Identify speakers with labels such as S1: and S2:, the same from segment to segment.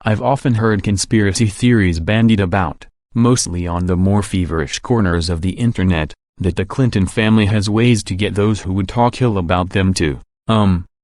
S1: I've often heard conspiracy theories bandied about, mostly on the more feverish corners of the internet, that the Clinton family has ways to get those who would talk ill about them to,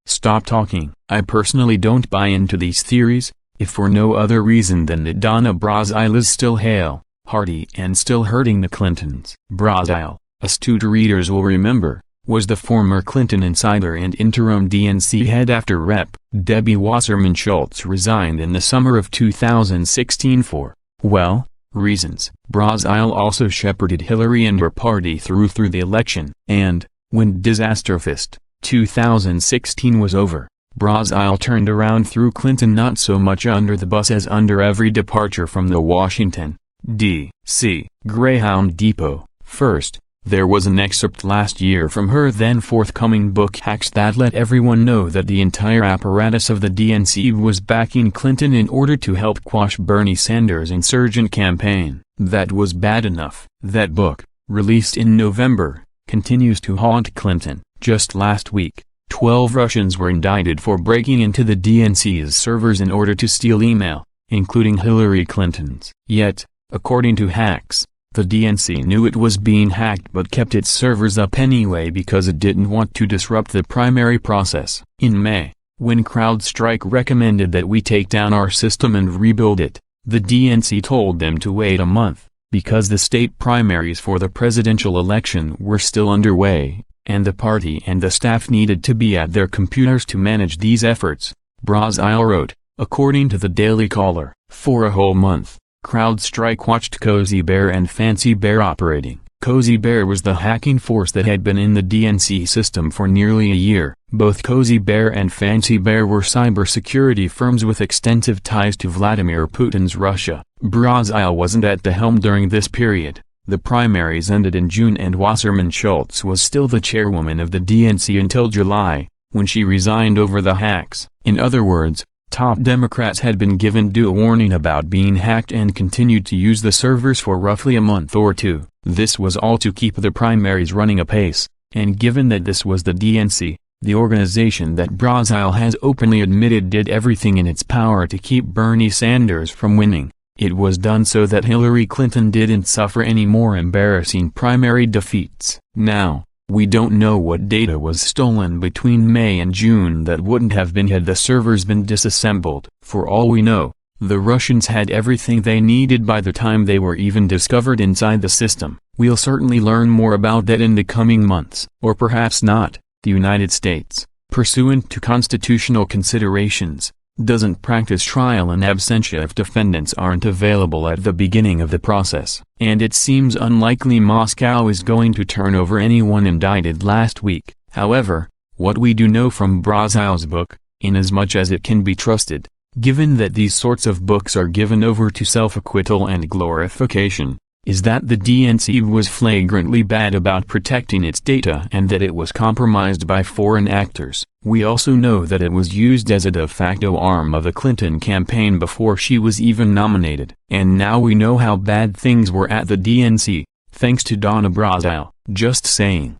S1: stop talking. I personally don't buy into these theories, if for no other reason than that Donna Brazile is still hale, hearty and still hurting the Clintons. Brazile, astute readers will remember, was the former Clinton insider and interim DNC head after Rep. Debbie Wasserman Schultz resigned in the summer of 2016 for, well, reasons. Brazile also shepherded Hillary and her party through the election, and, when Disasterfest 2016 was over, Brazile turned around threw Clinton not so much under the bus as under every departure from the Washington, D.C. Greyhound depot. First, there was an excerpt last year from her then-forthcoming book Hacks that let everyone know that the entire apparatus of the DNC was backing Clinton in order to help quash Bernie Sanders' insurgent campaign. That was bad enough. That book, released in November, continues to haunt Clinton. Just last week, 12 Russians were indicted for breaking into the DNC's servers in order to steal email, including Hillary Clinton's. Yet, according to Hacks, the DNC knew it was being hacked but kept its servers up anyway because it didn't want to disrupt the primary process. In May, when CrowdStrike recommended that we take down our system and rebuild it, the DNC told them to wait a month, because the state primaries for the presidential election were still underway, and the party and the staff needed to be at their computers to manage these efforts. Brazile wrote, according to the Daily Caller, for a whole month, CrowdStrike watched Cozy Bear and Fancy Bear operating. Cozy Bear was the hacking force that had been in the DNC system for nearly a year. Both Cozy Bear and Fancy Bear were cybersecurity firms with extensive ties to Vladimir Putin's Russia. Brazile wasn't at the helm during this period. The primaries ended in June and Wasserman Schultz was still the chairwoman of the DNC until July, when she resigned over the hacks. In other words, top Democrats had been given due warning about being hacked and continued to use the servers for roughly a month or two. This was all to keep the primaries running apace, and given that this was the DNC, the organization that Brazile has openly admitted did everything in its power to keep Bernie Sanders from winning, it was done so that Hillary Clinton didn't suffer any more embarrassing primary defeats. Now, we don't know what data was stolen between May and June that wouldn't have been had the servers been disassembled. For all we know, the Russians had everything they needed by the time they were even discovered inside the system. We'll certainly learn more about that in the coming months. Or perhaps not. The United States, pursuant to constitutional considerations, doesn't practice trial in absentia if defendants aren't available at the beginning of the process. And it seems unlikely Moscow is going to turn over anyone indicted last week. However, what we do know from Brazile's book, inasmuch as it can be trusted, given that these sorts of books are given over to self-acquittal and glorification, is that the DNC was flagrantly bad about protecting its data and that it was compromised by foreign actors. We also know that it was used as a de facto arm of the Clinton campaign before she was even nominated. And now we know how bad things were at the DNC, thanks to Donna Brazile. Just saying.